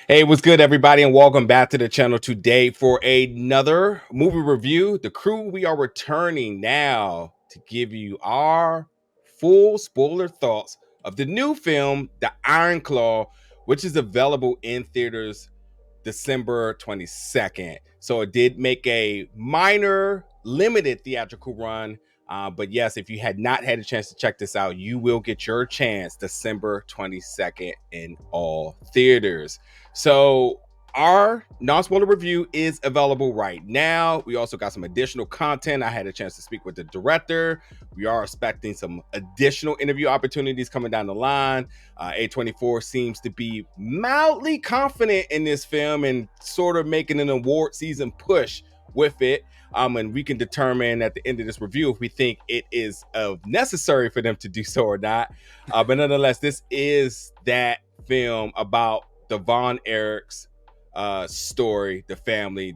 Hey, what's good, everybody, and welcome back to the channel today for another movie review. The crew, we are returning now to give you our full spoiler thoughts of the new film, The Iron Claw, which is available in theaters December 22nd. So it did make a minor, limited theatrical run. But yes, if you had not had a chance to check this out, you will get your chance December 22nd in all theaters. So our non-spoiler review is available right now. We also got some additional content. I had a chance to speak with the director. We are expecting some additional interview opportunities coming down the line. A24 seems to be mildly confident in this film and sort of making an award season push with it. And we can determine at the end of this review if we think it is necessary for them to do so or not. But nonetheless, this is that film about the Von Erichs story, the family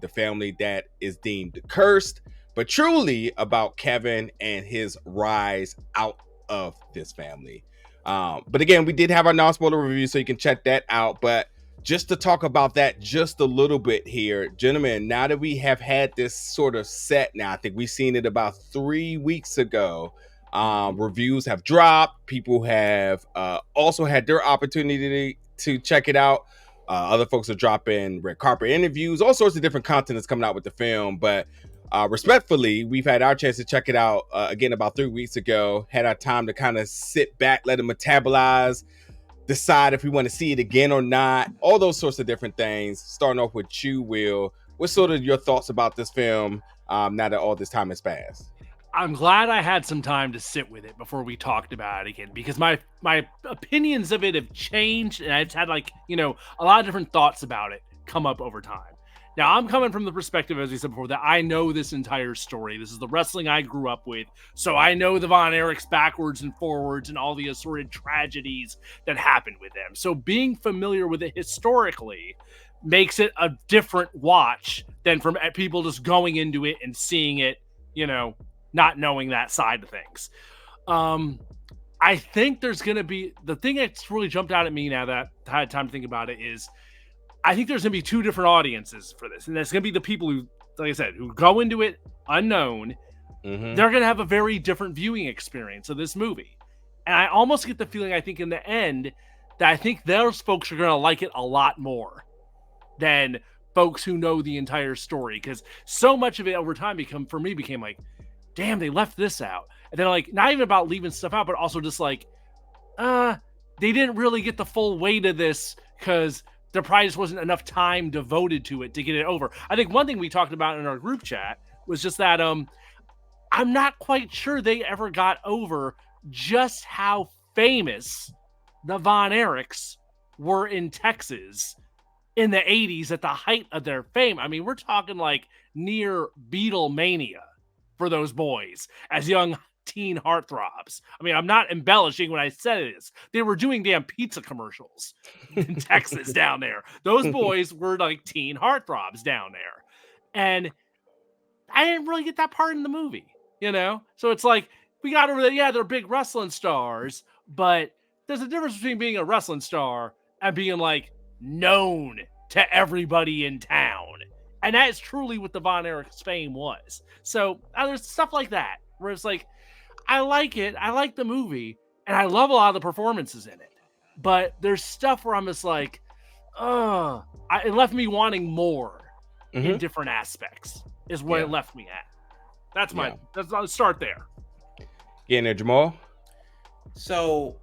that is deemed cursed, but truly about Kevin and his rise out of this family. But again, we did have our non-spoiler review, so you can check that out. But just to talk about that just a little bit here, gentlemen, now that we have had this sort of set now, I think we've seen it about 3 weeks ago. Reviews have dropped. People have also had their opportunity to check it out. Other folks are dropping red carpet interviews, all sorts of different content that's coming out with the film. But respectfully, we've had our chance to check it out again about 3 weeks ago. Had our time to kind of sit back, let it metabolize, decide if we want to see it again or not. All those sorts of different things. Starting off with you, Will. What's sort of your thoughts about this film now that all this time has passed? I'm glad I had some time to sit with it before we talked about it again, because my opinions of it have changed, and I've had a lot of different thoughts about it come up over time. Now, I'm coming from the perspective, as we said before, that I know this entire story. This is the wrestling I grew up with, so I know the Von Erichs backwards and forwards and all the assorted tragedies that happened with them. So being familiar with it historically makes it a different watch than from people just going into it and seeing it, not knowing that side of things. I think there's going to be, the thing that's really jumped out at me now that I had time to think about it is, I think there's going to be two different audiences for this. And that's going to be the people who, like I said, who go into it unknown. Mm-hmm. They're going to have a very different viewing experience of this movie. And I almost get the feeling, I think in the end, that I think those folks are going to like it a lot more than folks who know the entire story. Because so much of it over time became like, damn, they left this out. And then like, not even about leaving stuff out, but also just like, they didn't really get the full weight of this because there probably just wasn't enough time devoted to it to get it over. I think one thing we talked about in our group chat was just that I'm not quite sure they ever got over just how famous the Von Erichs were in Texas in the 80s at the height of their fame. I mean, we're talking like near Beatlemania for those boys as young teen heartthrobs. I mean, I'm not embellishing when I said this. They were doing damn pizza commercials in Texas down there. Those boys were like teen heartthrobs down there. And I didn't really get that part in the movie, So it's like, we got over there, yeah, they're big wrestling stars, but there's a difference between being a wrestling star and being like known to everybody in town. And that is truly what the Von Erichs fame was. So there's stuff like that where it's like, I like it. I like the movie. And I love a lot of the performances in it. But there's stuff where I'm just like, it left me wanting more in different aspects is where it left me at. I'll start there. Getting there, Jamal? So,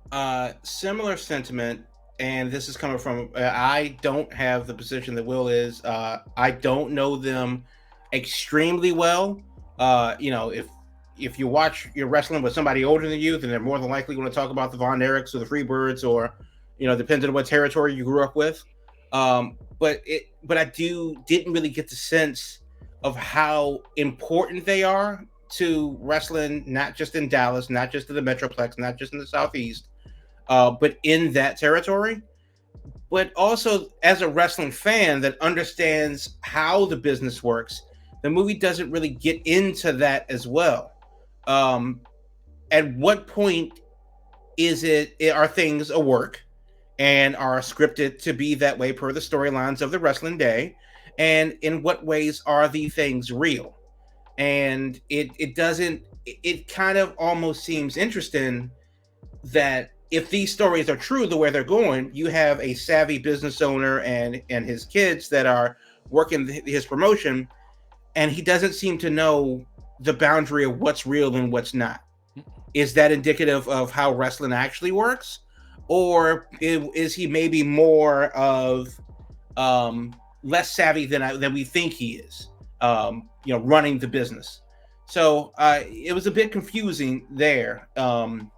similar sentiment. And this is coming from, I don't have the position that Will is. I don't know them extremely well. If you watch your wrestling with somebody older than you, then they're more than likely going to talk about the Von Erichs or the Freebirds, or, depending on what territory you grew up with. But I didn't really get the sense of how important they are to wrestling, not just in Dallas, not just in the Metroplex, not just in the Southeast, but in that territory. But also as a wrestling fan that understands how the business works, the movie doesn't really get into that as well. At what point are things a work? and are scripted to be that way per the storylines of the wrestling day, and in what ways are the things real. And it doesn't, it kind of almost seems interesting that if these stories are true the way they're going, you have a savvy business owner and his kids that are working his promotion, and he doesn't seem to know the boundary of what's real and what's not. Is that indicative of how wrestling actually works, or is he maybe more of less savvy than we think he is? Running the business. So it was a bit confusing there, and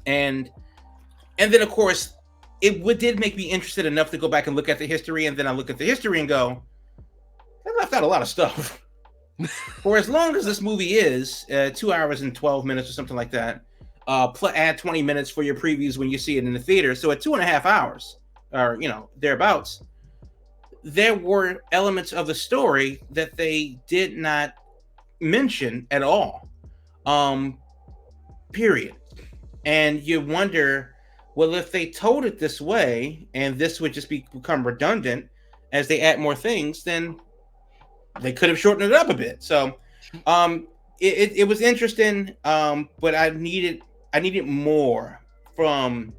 then of course it did make me interested enough to go back and look at the history, and then I look at the history and go, that left out a lot of stuff. For as long as this movie is 2 hours and 12 minutes or something like that, add 20 minutes for your previews when you see it in the theater. So at 2.5 hours, or thereabouts, there were elements of the story that they did not mention at all. Period. And you wonder, well, if they told it this way, and this would just become redundant as they add more things, then they could have shortened it up a bit. So it was interesting, but I needed more from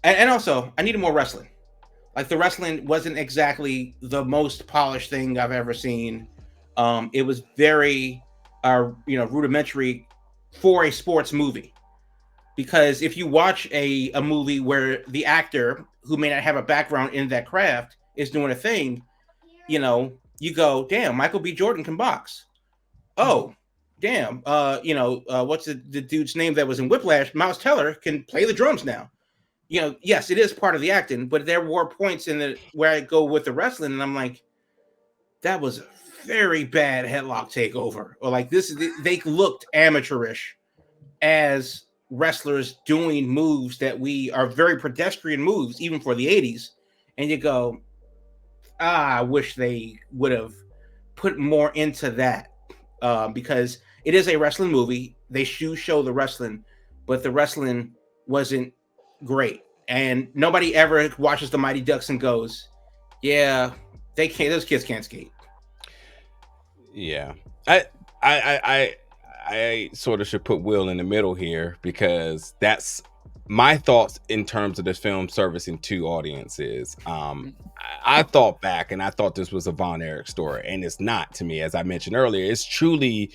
and also I needed more wrestling. Like, the wrestling wasn't exactly the most polished thing I've ever seen. It was very rudimentary for a sports movie. Because if you watch a movie where the actor, who may not have a background in that craft, is doing a thing, you go, damn, Michael B. Jordan can box. Oh, damn, what's the dude's name that was in Whiplash? Miles Teller can play the drums now. Yes, it is part of the acting, but there were points in it where I go with the wrestling, and I'm like, that was a very bad headlock takeover, or like they looked amateurish as wrestlers doing moves that we are very pedestrian moves, even for the 80s, and you go, I wish they would have put more into that, because it is a wrestling movie. They show the wrestling, but the wrestling wasn't great, and nobody ever watches the Mighty Ducks and goes, yeah, they can't, those kids can't skate. Yeah, I sort of should put Will in the middle here, because that's my thoughts in terms of this film servicing two audiences. I thought back and I thought this was a Von Erich story, and it's not to me. As I mentioned earlier, it's truly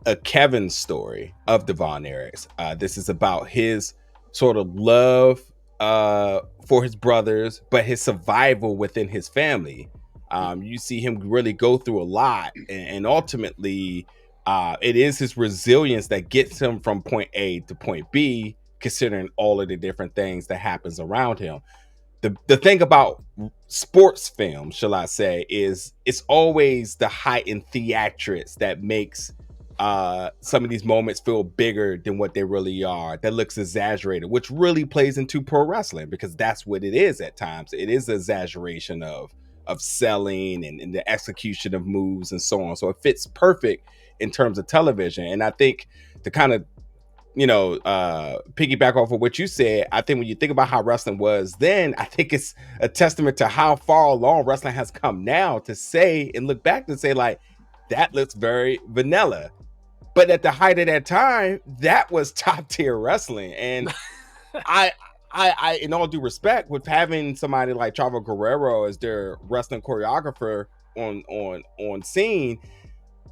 a Kevin story of the Von Erichs. This is about his sort of love for his brothers, but his survival within his family. You see him really go through a lot, and ultimately it is his resilience that gets him from point A to point B, considering all of the different things that happens around him. The thing about sports films, shall I say, is it's always the heightened theatrics that makes some of these moments feel bigger than what they really are, that looks exaggerated, which really plays into pro wrestling, because that's what it is at times. It is an exaggeration of selling and the execution of moves and so on. So it fits perfect in terms of television. And I think to kind of piggyback off of what you said, I think when you think about how wrestling was then, I think it's a testament to how far along wrestling has come now, to say and look back and say, like, that looks very vanilla. But at the height of that time, that was top tier wrestling. And I in all due respect, with having somebody like Chavo Guerrero as their wrestling choreographer on scene,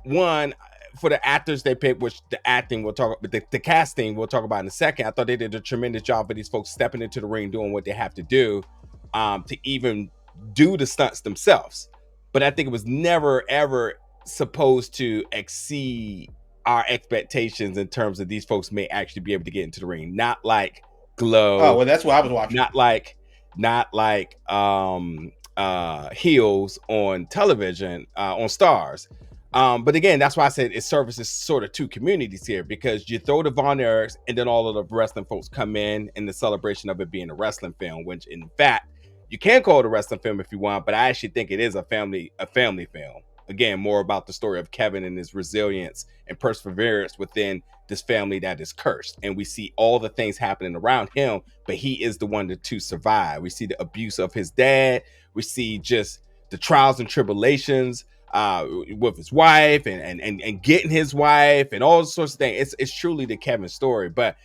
one, for the actors they picked, which the acting we'll talk about, the casting we'll talk about in a second. I thought they did a tremendous job for these folks stepping into the ring, doing what they have to do, to even do the stunts themselves. But I think it was never ever supposed to exceed our expectations in terms of these folks may actually be able to get into the ring. Not like Glow. Oh, well, that's what I was watching. Not like heels on television, on Stars. But again, that's why I said it services sort of two communities here, because you throw the Von Erichs and then all of the wrestling folks come in the celebration of it being a wrestling film, which in fact you can call it a wrestling film if you want, but I actually think it is a family film. again, more about the story of Kevin and his resilience and perseverance within this family that is cursed. And we see all the things happening around him, but he is the one to survive. We see the abuse of his dad. We see just the trials and tribulations with his wife and getting his wife and all sorts of things. It's truly the Kevin story. But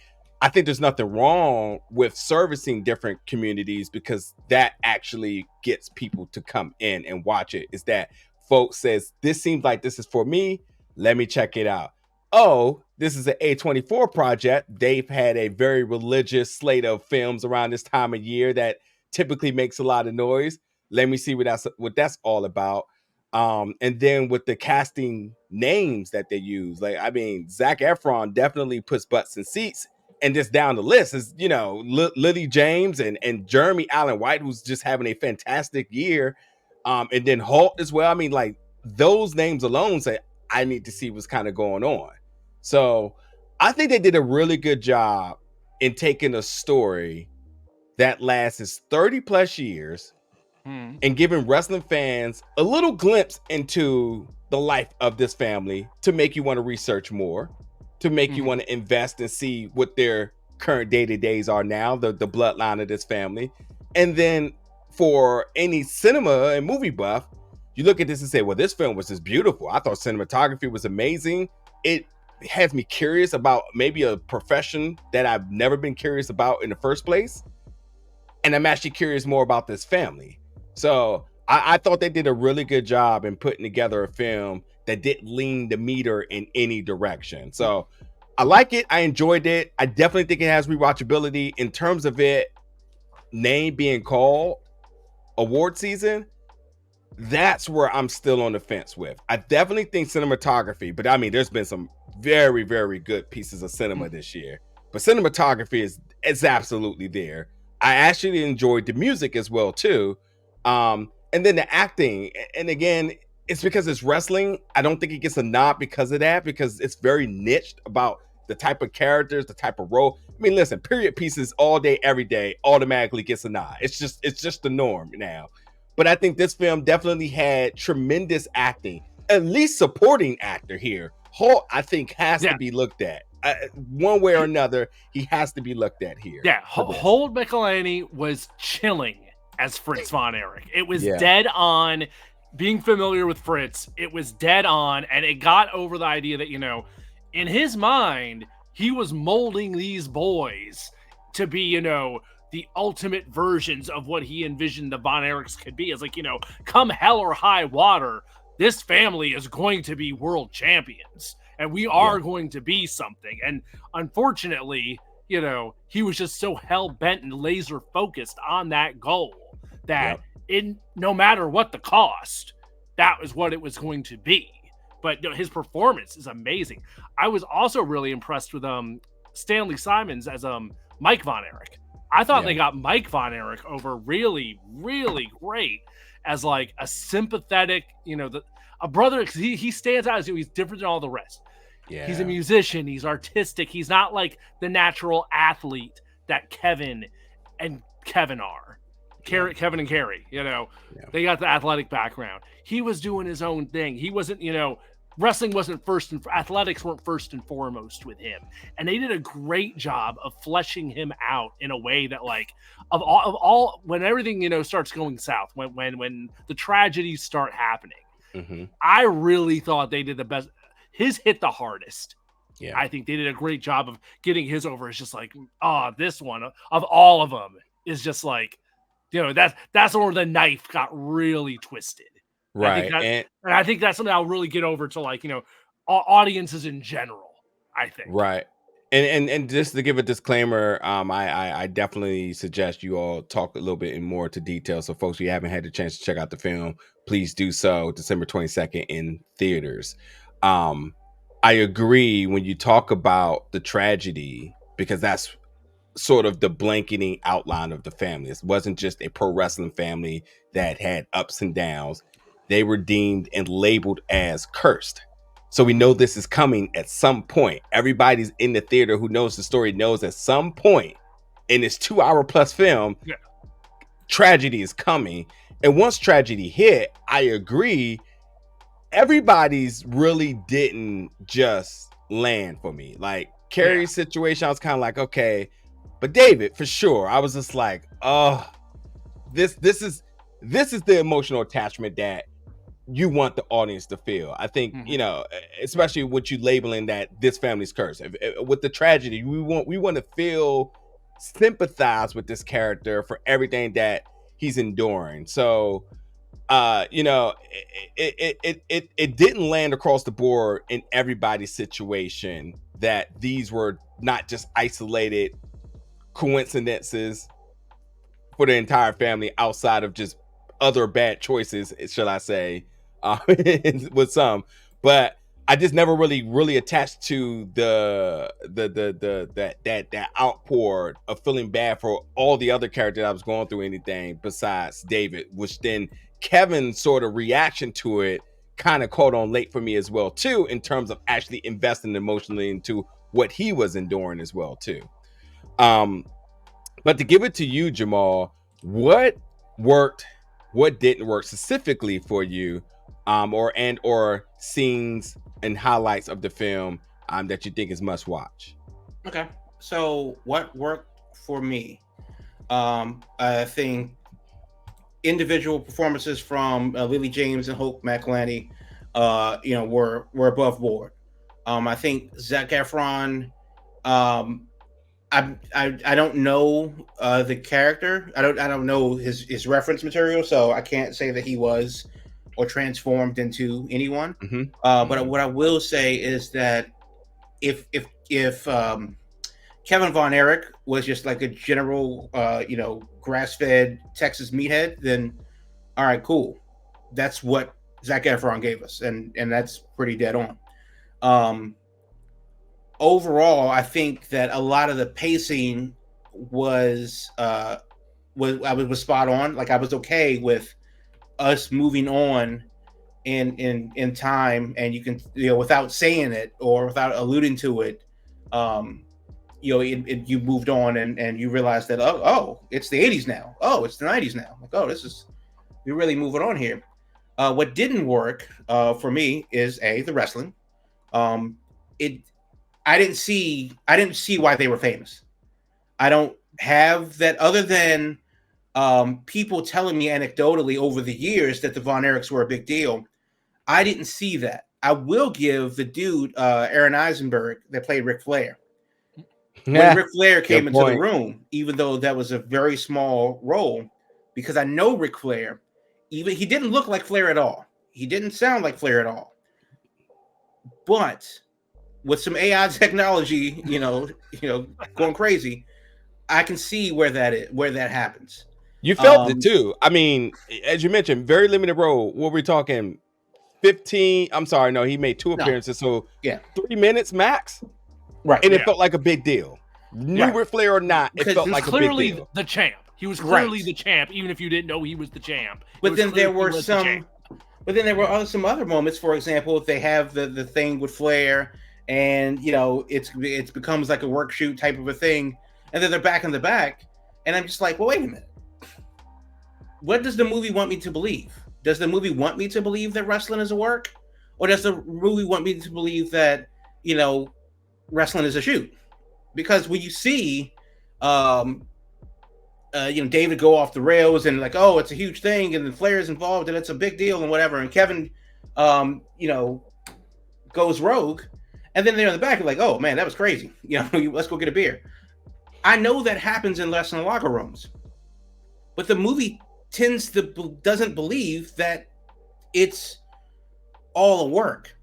I think there's nothing wrong with servicing different communities, because that actually gets people to come in and watch it. Is that folks says, this seems like this is for me. Let me check it out. Oh, this is an A24 project. They've had a very religious slate of films around this time of year that typically makes a lot of noise. Let me see what that's all about. And then with the casting names that they use, like, I mean, Zac Efron definitely puts butts in seats. And just down the list is, you know, Lily James and Jeremy Allen White, who's just having a fantastic year. And then Holt as well. I mean, like, those names alone say, I need to see what's kind of going on. So I think they did a really good job in taking a story that lasts 30 plus years and giving wrestling fans a little glimpse into the life of this family to make you want to research more, to make you want to invest and see what their current day-to-days are now, the bloodline of this family. And then for any cinema and movie buff, you look at this and say, well, this film was just beautiful. I thought cinematography was amazing. It has me curious about maybe a profession that I've never been curious about in the first place. And I'm actually curious more about this family. So I thought they did a really good job in putting together a film that didn't lean the meter in any direction. So I like it. I enjoyed it. I definitely think it has rewatchability. In terms of it name being called award season, that's where I'm still on the fence with. I definitely think cinematography, but I mean, there's been some very, very good pieces of cinema this year. But cinematography is absolutely there. I actually enjoyed the music as well too. And then the acting, and again, it's because it's wrestling. I don't think it gets a nod because of that, because it's very niched about the type of characters, the type of role. I mean, listen, period pieces all day, every day, automatically gets a nod. It's just the norm now. But I think this film definitely had tremendous acting. At least supporting actor here, Holt, I think, has to be looked at. One way or another, he has to be looked at here. Yeah, Holt McElhaney was chilling as Fritz von Erich. It was dead on. Being familiar with Fritz, it was dead on, and it got over the idea that, you know, in his mind, he was molding these boys to be, you know, the ultimate versions of what he envisioned the Von Erichs could be. It's like, you know, come hell or high water, this family is going to be world champions, and we are going to be something. And unfortunately, you know, he was just so hell-bent and laser-focused on that goal that no matter what the cost, that was what it was going to be. But you know, his performance is amazing. I was also really impressed with Stanley Simons as Mike Von Erich. I thought they got Mike Von Erich over really, really great as like a sympathetic, you know, a brother, because he stands out as he's different than all the rest. Yeah. He's a musician. He's artistic. He's not like the natural athlete that Kevin are. Kevin and Carrie, you know, they got the athletic background. He was doing his own thing. He wasn't, you know, wrestling wasn't athletics weren't first and foremost with him. And they did a great job of fleshing him out in a way that, like, of all when everything, you know, starts going south, when the tragedies start happening, I really thought they did the best. His hit the hardest. Yeah. I think they did a great job of getting his over. It's just like, this one of all of them is just like, you know, that's where the knife got really twisted. Right. And I think that's something I'll really get over to, like, you know, audiences in general, I think. Right. And just to give a disclaimer, I definitely suggest you all talk a little bit in more to detail. So folks, if you haven't had the chance to check out the film, please do so. December 22nd in theaters. I agree when you talk about the tragedy, because that's sort of the blanketing outline of the family. It wasn't just a pro wrestling family that had ups and downs. They were deemed and labeled as cursed. So we know this is coming at some point. Everybody's in the theater who knows the story knows at some point in this 2-hour plus film, tragedy is coming. And once tragedy hit, I agree, everybody's really didn't just land for me. Like Carrie's situation, I was kind of like, okay, but David, for sure, I was just like, oh, this is the emotional attachment that you want the audience to feel. I think especially with you labeling that this family's curse with the tragedy, we want to feel sympathize with this character for everything that he's enduring. So it didn't land across the board in everybody's situation, that these were not just isolated coincidences for the entire family outside of just other bad choices, should I say, with some. But I just never really attached to that outpour of feeling bad for all the other characters I was going through anything besides David, which then Kevin's sort of reaction to it kind of caught on late for me as well too, in terms of actually investing emotionally into what he was enduring as well too. But to give it to you, Jamal, what worked, what didn't work specifically for you, or scenes and highlights of the film that you think is must watch? Okay, so what worked for me? I think individual performances from Lily James and Hope McElhenney, were above board. I think Zac Efron. I don't know the character. I don't know his reference material, so I can't say that he was or transformed into anyone. But what I will say is that if Kevin Von Erich was just like a general, grass-fed Texas meathead, then all right, cool. That's what Zac Efron gave us, and that's pretty dead on. Overall, I think that a lot of the pacing was spot on. Like I was okay with us moving on in time, and you can, without saying it or without alluding to it, you moved on and you realized that it's the 80s now. Oh, it's the 90s now. Like, we're really moving on here. What didn't work for me is the wrestling. I didn't see why they were famous. I don't have that, other than people telling me anecdotally over the years that the Von Erichs were a big deal. I didn't see that. I will give the dude Aaron Eisenberg that played Ric Flair. When Ric Flair came into the room, even though that was a very small role, because I know Ric Flair, even he didn't look like Flair at all. He didn't sound like Flair at all. But with some AI technology, going crazy, I can see where that happens. You felt it too. I mean, as you mentioned, very limited role. What we're talking, 15. I'm sorry, no, he made 2 appearances, so 3 minutes max. Right, and it felt like a big deal. New Ric Flair or not, it felt like a big deal. Clearly the champ. He was clearly the champ, even if you didn't know he was the champ. But then there were some other moments. For example, if they have the thing with Flair, and it becomes like a work shoot type of a thing, and then they're back in the back, and I'm just like, well, wait a minute. What does the movie want me to believe? Does the movie want me to believe that wrestling is a work, or does the movie want me to believe that wrestling is a shoot? Because when you see David go off the rails and like, it's a huge thing, and then Flair's involved and it's a big deal and whatever, and Kevin goes rogue, and then they're in the back like, oh man, that was crazy, let's go get a beer. I know that happens in wrestling locker rooms, but the movie doesn't believe that it's all a work.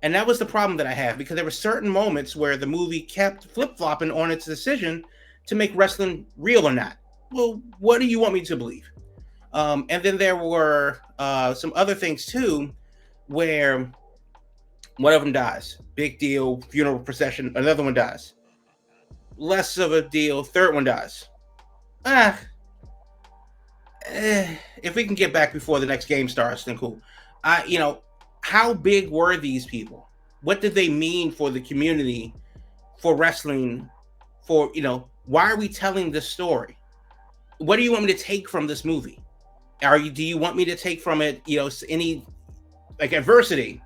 And that was the problem that I have, because there were certain moments where the movie kept flip-flopping on its decision to make wrestling real or not. Well, what do you want me to believe? And then there were some other things too, where one of them dies. Big deal, funeral procession. Another one dies. Less of a deal. Third one dies. If we can get back before the next game starts, then cool. How big were these people? What did they mean for the community, for wrestling, for, why are we telling this story? What do you want me to take from this movie? Do you want me to take from it, any like adversity.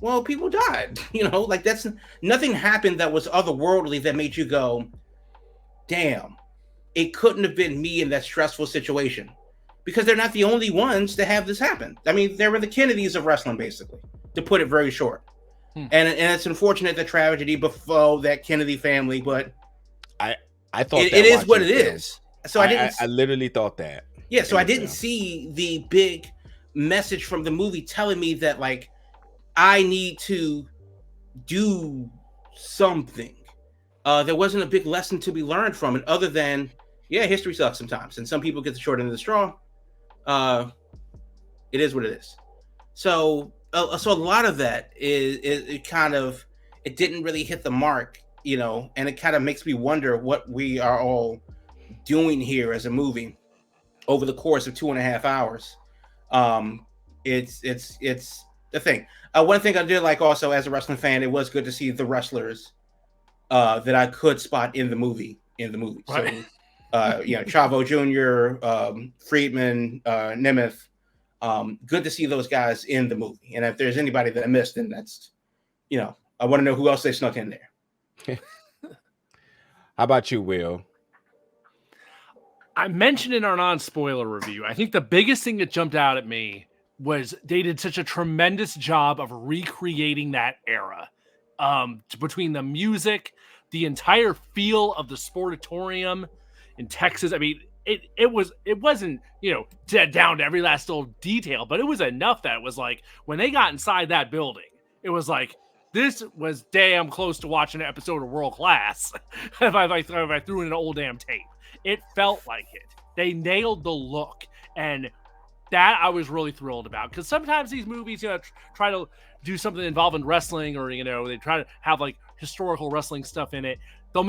Well, people died. Like that's nothing happened that was otherworldly that made you go, damn, it couldn't have been me in that stressful situation. Because they're not the only ones to have this happen. I mean, they were the Kennedys of wrestling, basically, to put it very short. And it's unfortunate the tragedy befell that Kennedy family, but I thought it is what it is. So I literally thought that. Yeah, so I didn't see the big message from the movie telling me that, like, I need to do something. There wasn't a big lesson to be learned from it, other than, yeah, history sucks sometimes, and some people get the short end of the straw. It is what it is. So a lot of that is it kind of, it didn't really hit the mark, and it kind of makes me wonder what we are all doing here as a movie over the course of 2.5 hours. It's the thing. One thing I did like also as a wrestling fan, it was good to see the wrestlers that I could spot in the movie. Right. So, Chavo Jr., Friedman, Nemeth. Good to see those guys in the movie. And if there's anybody that I missed, then that's, I want to know who else they snuck in there. How about you, Will? I mentioned in our non-spoiler review, I think the biggest thing that jumped out at me was they did such a tremendous job of recreating that era. Between the music, the entire feel of the sportatorium in Texas. I mean, it wasn't, down to every last little detail, but it was enough that it was like, when they got inside that building, it was like, this was damn close to watching an episode of World Class if I threw in an old damn tape. It felt like it. They nailed the look, and that I was really thrilled about, because sometimes these movies, try to do something involving wrestling, or they try to have like historical wrestling stuff in it. They'll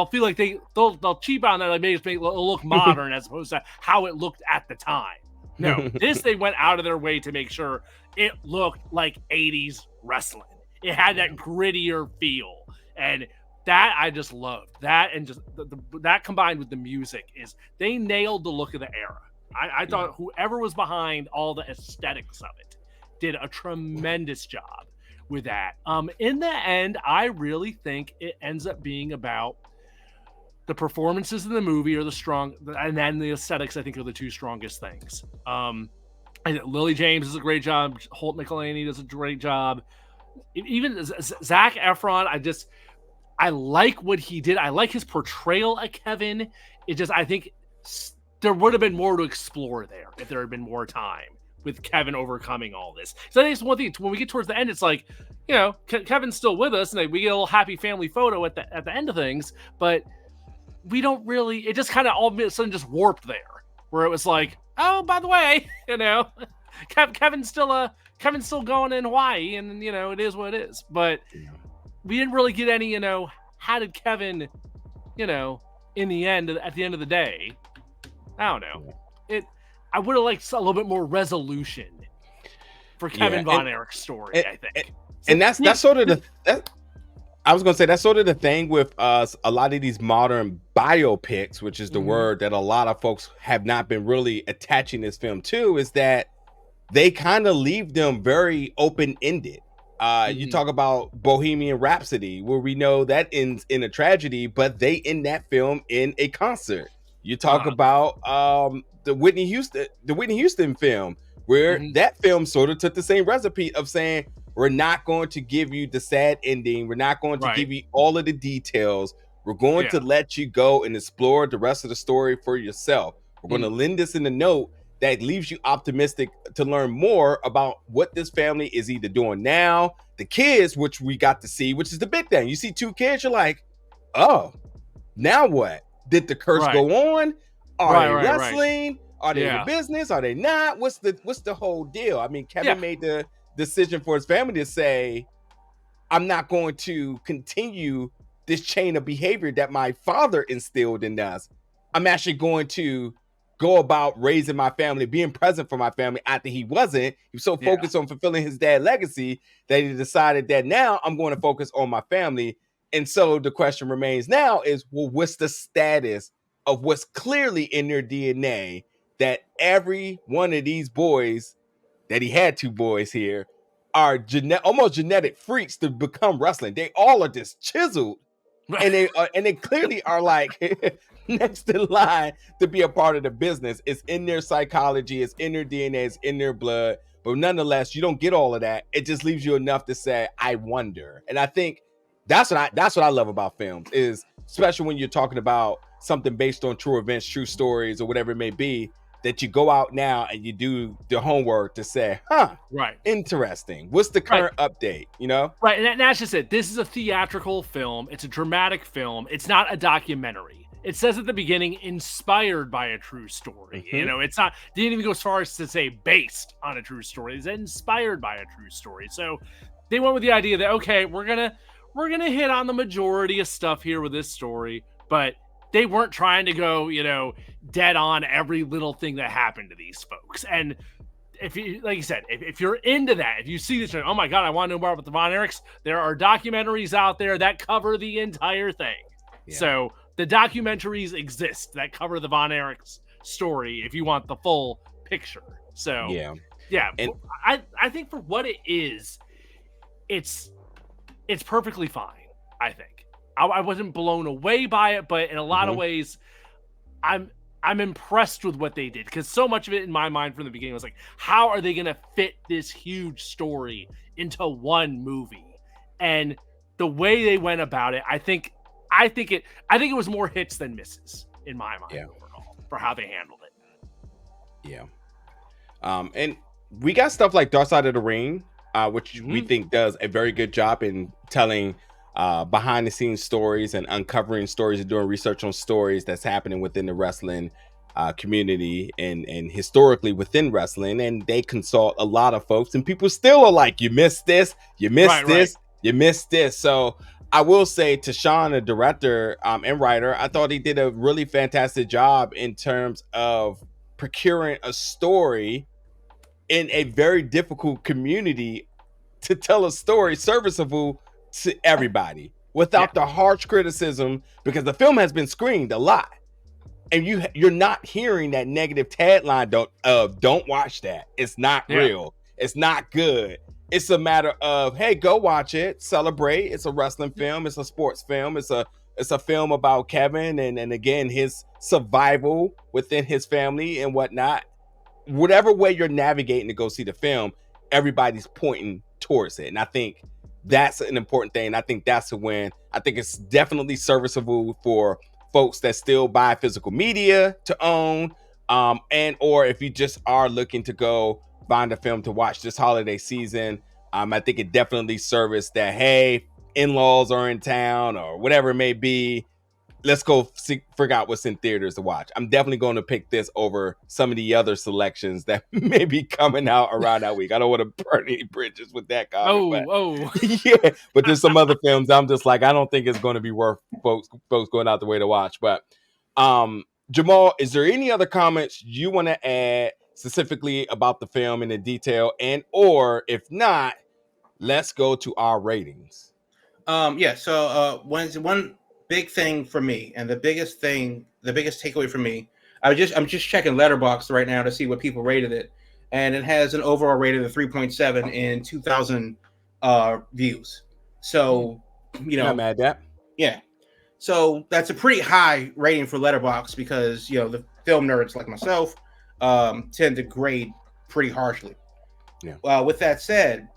feel like they'll cheap out on that, like maybe make it look modern as opposed to how it looked at the time. No, they went out of their way to make sure it looked like 80s wrestling. It had that grittier feel, and that I just loved. That, and just that combined with the music, is they nailed the look of the era. I thought whoever was behind all the aesthetics of it did a tremendous job with that. In the end, I really think it ends up being about the performances in the movie are the strong, and then the aesthetics, I think, are the two strongest things. Lily James does a great job. Holt McElhaney does a great job. Even Zac Efron, I like what he did. I like his portrayal of Kevin. I think there would have been more to explore there if there had been more time with Kevin overcoming all this. So I think it's one thing, when we get towards the end, it's like, Kevin's still with us, and we get a little happy family photo at the end of things, but we don't really, it just kind of all of a sudden just warped there, where it was like, oh, by the way, Kevin's still going in Hawaii, and it is what it is. But we didn't really get any, how did Kevin, in the end, at the end of the day, I don't know. I would have liked a little bit more resolution for Kevin Von Erich's story, I think. That's sort of I was going to say, that's sort of the thing with a lot of these modern biopics, which is the word that a lot of folks have not been really attaching this film to, is that they kind of leave them very open-ended. You talk about Bohemian Rhapsody, where we know that ends in a tragedy, but they end that film in a concert. You talk about the Whitney Houston film, where that film sort of took the same recipe of saying, we're not going to give you the sad ending. We're not going to give you all of the details. We're going to let you go and explore the rest of the story for yourself. We're going to lend this in a note that leaves you optimistic to learn more about what this family is either doing now, the kids, which we got to see, which is the big thing. You see two kids, you're like, oh, now what? Did the curse go on? Are they wrestling? Are they in the business? Are they not? What's the whole deal? I mean, Kevin made the decision for his family to say, I'm not going to continue this chain of behavior that my father instilled in us. I'm actually going to go about raising my family, being present for my family after he wasn't. He was so focused on fulfilling his dad's legacy that he decided that now I'm going to focus on my family. And so the question remains now is, well, what's the status of what's clearly in their DNA that every one of these boys, that he had two boys here, are almost genetic freaks to become wrestling. They all are just chiseled, and they clearly are like next in line to be a part of the business. It's in their psychology, it's in their DNA, it's in their blood. But nonetheless, you don't get all of that. It just leaves you enough to say, I wonder. And I think that's what I love about films, is especially when you're talking about something based on true events, true stories, or whatever it may be, that you go out now and you do the homework to say, right, interesting. What's the current update? You know? Right, and that's just it. This is a theatrical film. It's a dramatic film. It's not a documentary. It says at the beginning, inspired by a true story. Mm-hmm. You know, it's not, didn't even go as far as to say based on a true story. It's inspired by a true story. So they went with the idea that, okay, we're gonna hit on the majority of stuff here with this story, but they weren't trying to go, you know, dead on every little thing that happened to these folks. And if you, like you said, if you're into that, if you see this, oh my God, I want to know more about the Von Erichs, there are documentaries out there that cover the entire thing. Yeah. So the documentaries exist that cover the Von Erichs story if you want the full picture. So yeah. And I think for what it is, it's perfectly fine. I think I wasn't blown away by it, but in a lot of ways, I'm impressed with what they did, because so much of it in my mind from the beginning was like, how are they going to fit this huge story into one movie? And the way they went about it, I think it was more hits than misses in my mind overall for how they handled it. Yeah. And we got stuff like Dark Side of the Ring, which we think does a very good job in telling behind the scenes stories and uncovering stories and doing research on stories that's happening within the wrestling community and historically within wrestling. And they consult a lot of folks, and people still are like, you missed this, you missed this, you missed this. So I will say to Sean, the director and writer, I thought he did a really fantastic job in terms of procuring a story in a very difficult community to tell a story serviceable to everybody without the harsh criticism, because the film has been screened a lot, and you're not hearing that negative tagline, don't watch that, it's not real, it's not good. It's a matter of, hey, go watch it, celebrate, it's a wrestling film, it's a sports film, it's a film about Kevin and again his survival within his family and whatnot. Whatever way you're navigating to go see the film, everybody's pointing towards it, and I think that's an important thing. I think that's a win. I think it's definitely serviceable for folks that still buy physical media to own, and or if you just are looking to go find a film to watch this holiday season. I think it definitely serviced that, hey, in-laws are in town or whatever it may be, let's go figure out what's in theaters to watch. I'm definitely going to pick this over some of the other selections that may be coming out around that week. I don't want to burn any bridges with that comment. Yeah, but there's some other films I'm just like, I don't think it's going to be worth folks going out the way to watch. But Jamal, is there any other comments you want to add specifically about the film in the detail, and or if not, let's go to our ratings. So one big thing for me, and the biggest takeaway for me, I'm just checking Letterboxd right now to see what people rated it, and it has an overall rating of 3.7 in 2,000 views. So, not mad at that. Yeah, so that's a pretty high rating for Letterboxd, because the film nerds like myself tend to grade pretty harshly. Yeah. With that said,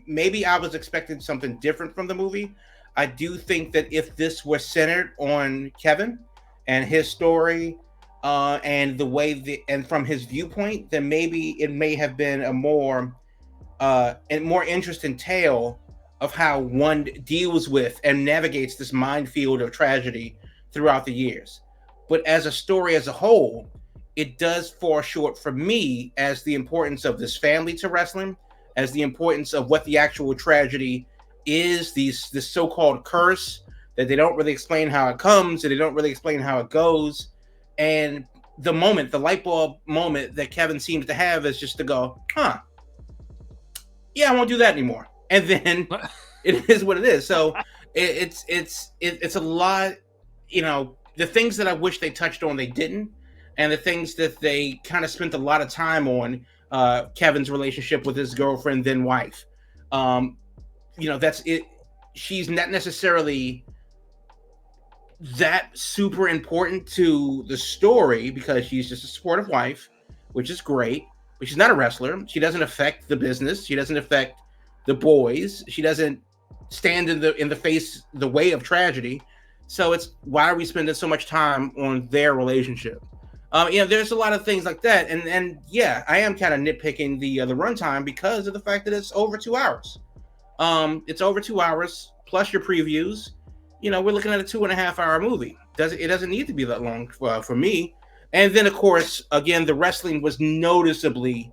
maybe I was expecting something different from the movie. I do think that if this was centered on Kevin and his story, and the way and from his viewpoint, then maybe it may have been a more interesting tale of how one deals with and navigates this minefield of tragedy throughout the years. But as a story as a whole, it does fall short for me as the importance of this family to wrestling, as the importance of what the actual tragedy is, this so-called curse that they don't really explain how it comes, and they don't really explain how it goes. And the light bulb moment that Kevin seems to have is just to go, yeah, I won't do that anymore. And then it is what it is. So it's a lot, the things that I wish they touched on, they didn't. And the things that they kind of spent a lot of time on, Kevin's relationship with his girlfriend, then wife. That's it. She's not necessarily that super important to the story because she's just a supportive wife, which is great. But she's not a wrestler. She doesn't affect the business. She doesn't affect the boys. She doesn't stand in the way of tragedy. So it's why are we spending so much time on their relationship? There's a lot of things like that, and yeah, I am kind of nitpicking the runtime because of the fact that it's over 2 hours. It's over 2 hours plus your previews. We're looking at a 2.5 hour movie. It doesn't need to be that long for me. And then, of course, again, the wrestling was noticeably,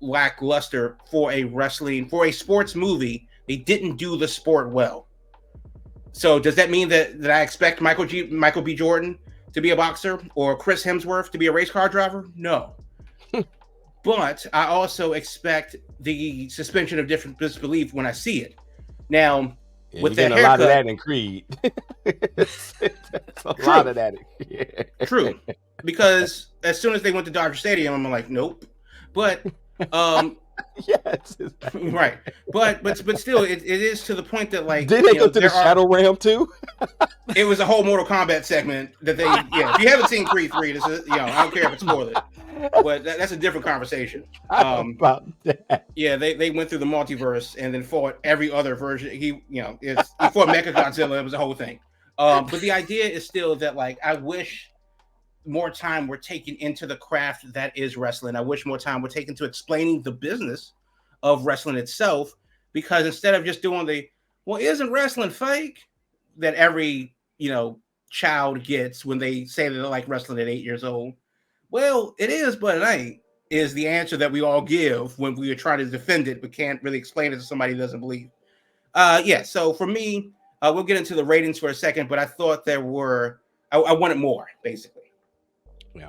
lackluster for a sports movie. They didn't do the sport well. So does that mean that I expect Michael B. Jordan to be a boxer or Chris Hemsworth to be a race car driver? No. But I also expect the suspension of disbelief when I see it. Now, with the haircut, a lot of that in Creed. A lot of that. Yeah. True. Because as soon as they went to Dodger Stadium, I'm like, nope. But yes, right. But still, it is to the point that, like, did they go to the Shadow Realm too? It was a whole Mortal Kombat segment that they. Yeah, if you haven't seen Creed 3, this is, I don't care if it's spoiled, but that's a different conversation. About that. Yeah, they went through the multiverse and then fought every other version. He fought Mechagodzilla. It was a whole thing. But the idea is still that, like, I wish more time were taken into the craft that is wrestling. I wish more time were taken to explaining the business of wrestling itself, because instead of just doing isn't wrestling fake that every child gets when they say that they like wrestling at 8 years old. Well, it is, but it ain't, is the answer that we all give when we are trying to defend it but can't really explain it to somebody who doesn't believe. So for me, we'll get into the ratings for a second, but I thought I wanted more, basically. Yeah.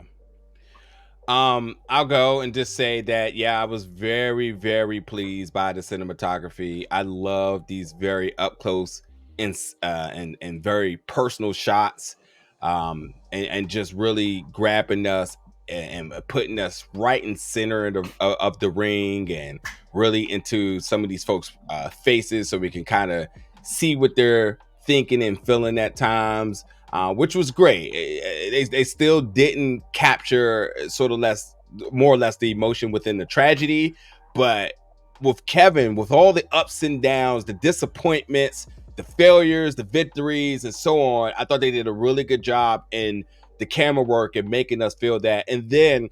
I'll go and just say that, yeah, I was very, very pleased by the cinematography. I love these very up close and very personal shots, and just really grabbing us and putting us right in center of the ring and really into some of these folks' faces, so we can kind of see what they're thinking and feeling at times. Which was great. They still didn't capture more or less the emotion within the tragedy, but with Kevin, with all the ups and downs, the disappointments, the failures, the victories, and so on, I thought they did a really good job in the camera work and making us feel that. And then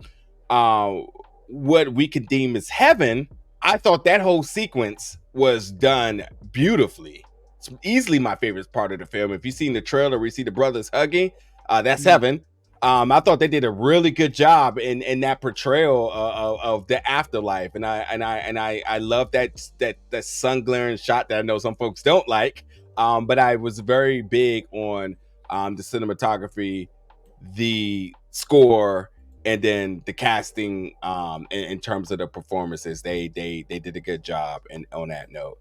what we could deem as heaven, I thought that whole sequence was done beautifully. It's easily my favorite part of the film. If you've seen the trailer where you see the brothers hugging, that's heaven. I thought they did a really good job in that portrayal of the afterlife, and I love that sun glaring shot that I know some folks don't like, but I was very big on the cinematography, the score, and then the casting in terms of the performances. They did a good job, and on that note.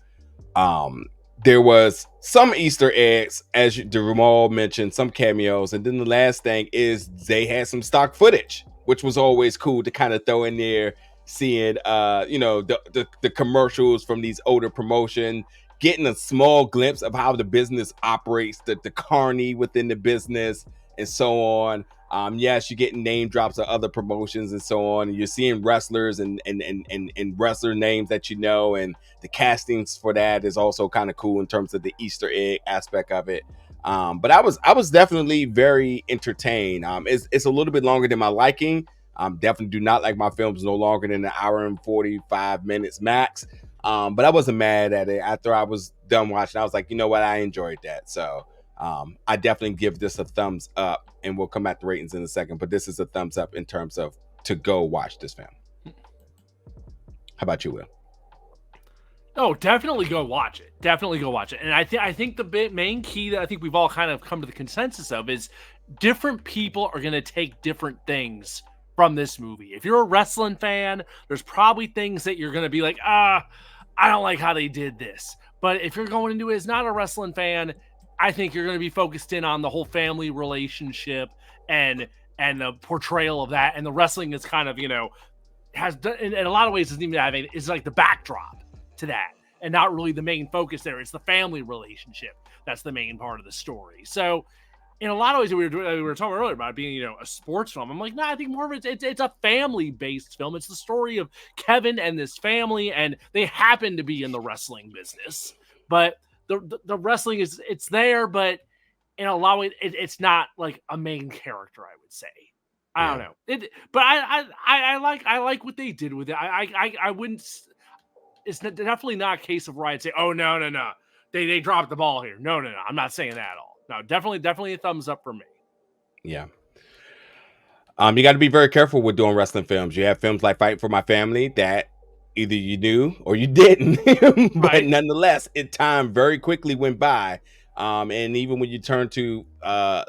There was some Easter eggs, as Jamal mentioned, some cameos. And then the last thing is they had some stock footage, which was always cool to kind of throw in there, seeing, the commercials from these older promotions, getting a small glimpse of how the business operates, the carny within the business, and so on. Yes, you're getting name drops of other promotions and so on. And you're seeing wrestlers and wrestler names that you know, and the castings for that is also kind of cool in terms of the Easter egg aspect of it. But I was definitely very entertained. It's a little bit longer than my liking. Definitely do not like my films no longer than an hour and 45 minutes max. But I wasn't mad at it. After I was done watching, I was like, you know what, I enjoyed that. So I definitely give this a thumbs up, and we'll come back to ratings in a second, but this is a thumbs up in terms of to go watch this film. How about you, Will? Oh, definitely go watch it. Definitely go watch it. And I think the main key that I think we've all kind of come to the consensus of is different people are going to take different things from this movie. If you're a wrestling fan, there's probably things that you're going to be like, I don't like how they did this. But if you're going into it as not a wrestling fan, I think you're going to be focused in on the whole family relationship and and the portrayal of that, and the wrestling is kind of, has in a lot of ways doesn't even have it. It's like the backdrop to that, and not really the main focus there. It's the family relationship that's the main part of the story. So in a lot of ways, we were talking earlier about it being, a sports film. I'm like, no, I think more of it's a family-based film. It's the story of Kevin and this family, and they happen to be in the wrestling business. But the wrestling it's there, but in a lot of ways, it's not like a main character, I would say. I don't know. But I like what they did with it. I wouldn't. It's definitely not a case of where I'd say, oh no, they dropped the ball here. No, I'm not saying that at all. No, definitely a thumbs up for me. Yeah. You got to be very careful with doing wrestling films. You have films like Fight for My Family that either you knew or you didn't, but Right. nonetheless, time very quickly went by. And even when you turn to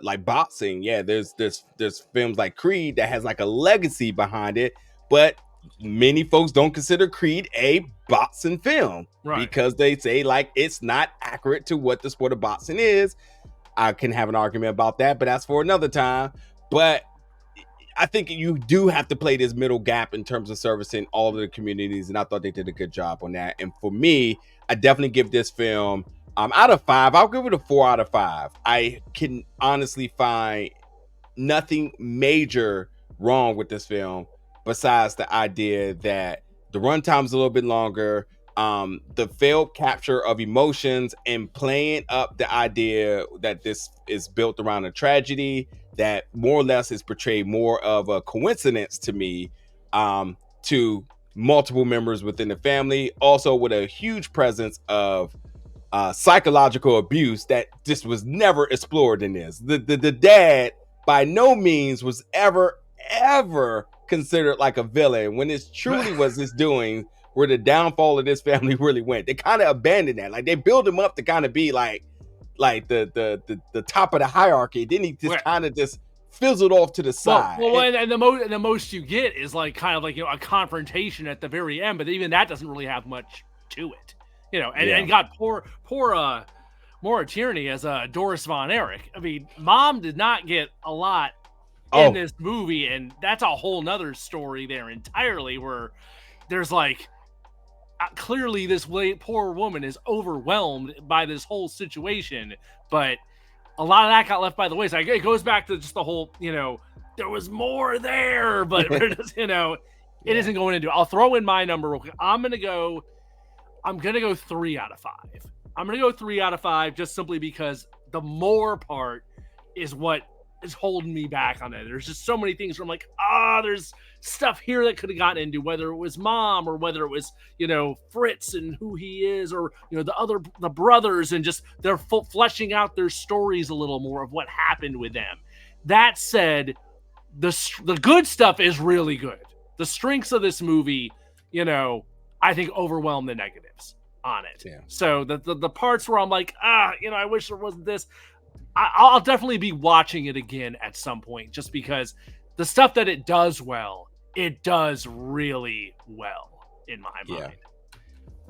like boxing, there's films like Creed that has like a legacy behind it, but many folks don't consider Creed a boxing film because they say like it's not accurate to what the sport of boxing is. I can have an argument about that, but that's for another time. But I think you do have to play this middle gap in terms of servicing all of the communities, and I thought they did a good job on that. And for me, I definitely give this film out of 5. I'll give it a 4 out of 5. I can honestly find nothing major wrong with this film besides the idea that the runtime's a little bit longer. The failed capture of emotions and playing up the idea that this is built around a tragedy that more or less is portrayed more of a coincidence to me, to multiple members within the family, also with a huge presence of psychological abuse that just was never explored in this. The dad by no means was ever considered like a villain when it truly was his doing where the downfall of this family really went. They kind of abandoned that. Like they build him up to kind of be like the top of the hierarchy. Then he just kind of just fizzled off to the side. And the most you get is like kind of like a confrontation at the very end, but even that doesn't really have much to it. And got poor Maura Tierney as Doris Von Erich. I mean, mom did not get a lot in this movie, and that's a whole nother story there entirely where there's like clearly this poor woman is overwhelmed by this whole situation, but a lot of that got left by the wayside. It goes back to just the whole, there was more there, but it isn't going into. I'll throw in my number real quick. I'm gonna go 3 out of 5. I'm gonna go 3 out of 5 just simply because the more part is what is holding me back on it. There's just so many things where I'm like, there's stuff here that could have gotten into, whether it was mom or whether it was, Fritz and who he is, or, the brothers, and just they're fleshing out their stories a little more of what happened with them. That said, the good stuff is really good. The strengths of this movie, I think overwhelm the negatives on it. Yeah. So the parts where I'm like, I wish there wasn't this. I'll definitely be watching it again at some point, just because the stuff that it does well, it does really well in my mind.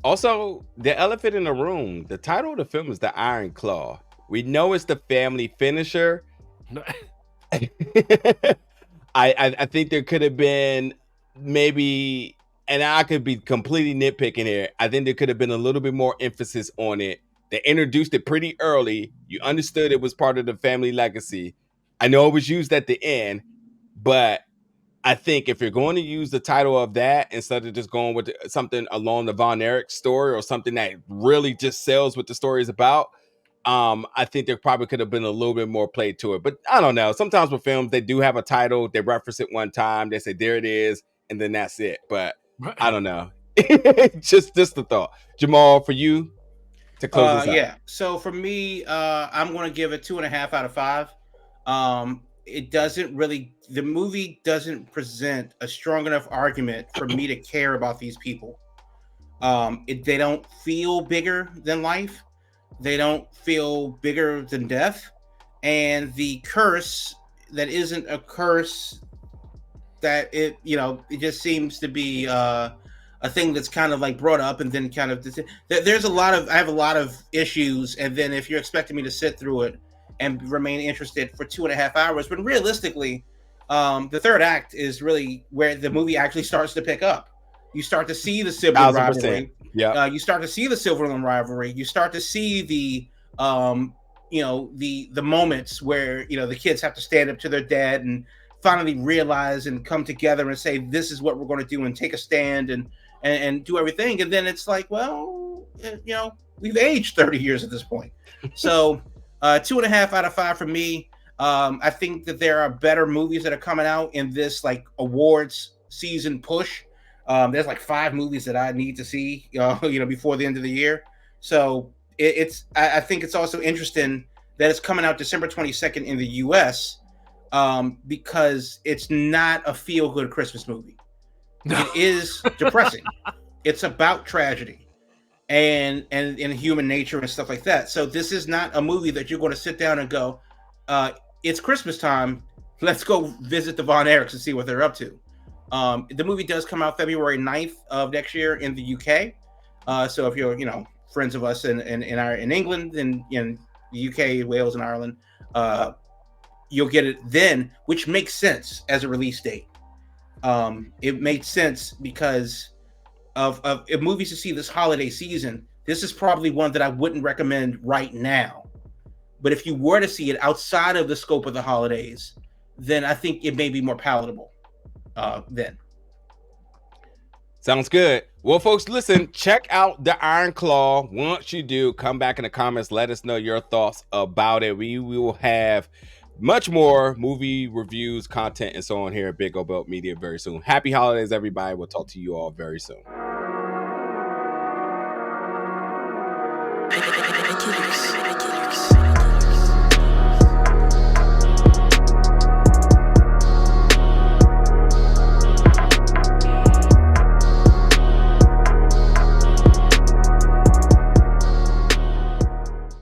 Also, the elephant in the room, the title of the film is The Iron Claw. We know it's the family finisher. I think there could have been maybe, and I could be completely nitpicking here, I think there could have been a little bit more emphasis on it. They introduced it pretty early. You understood it was part of the family legacy. I know it was used at the end, but I think if you're going to use the title of that instead of just going with something along the Von Erich story or something that really just sells what the story is about, I think there probably could have been a little bit more play to it. But I don't know. Sometimes with films, they do have a title. They reference it one time. They say, there it is. And then that's it. But I don't know. just the thought. Jamal, for you? To close this out. So for me, I'm going to give it 2.5 out of 5. The movie doesn't present a strong enough argument for me to care about these people. They don't feel bigger than life. They don't feel bigger than death. And the curse that isn't a curse, that it just seems to be a thing that's kind of like brought up and then kind of I have a lot of issues, and then if you're expecting me to sit through it and remain interested for 2.5 hours, but realistically, the third act is really where the movie actually starts to pick up. You start to see the sibling rivalry. Yeah. You start to see the sibling rivalry. You start to see the the moments where the kids have to stand up to their dad and finally realize and come together and say, this is what we're going to do, and take a stand and do everything. And then it's like, well, we've aged 30 years at this point. So 2.5 out of 5 for me. I think that there are better movies that are coming out in this like awards season push. There's like 5 movies that I need to see, before the end of the year. So I think it's also interesting that it's coming out December 22nd in the U.S. Because it's not a feel-good Christmas movie. It is depressing. It's about tragedy and human nature and stuff like that. So this is not a movie that you're going to sit down and go, it's Christmas time, let's go visit the Von Erichs and see what they're up to. The movie does come out February 9th of next year in the UK. So if you're, friends of us in England and in the UK, Wales, and Ireland, you'll get it then, which makes sense as a release date. It made sense because of movies to see this holiday season. This is probably one that I wouldn't recommend right now. But if you were to see it outside of the scope of the holidays, then I think it may be more palatable then. Sounds good. Well, folks, listen, check out the Iron Claw. Once you do, come back in the comments. Let us know your thoughts about it. We will have much more movie reviews, content, and so on here at Big O Belt Media very soon. Happy holidays, everybody. We'll talk to you all very soon.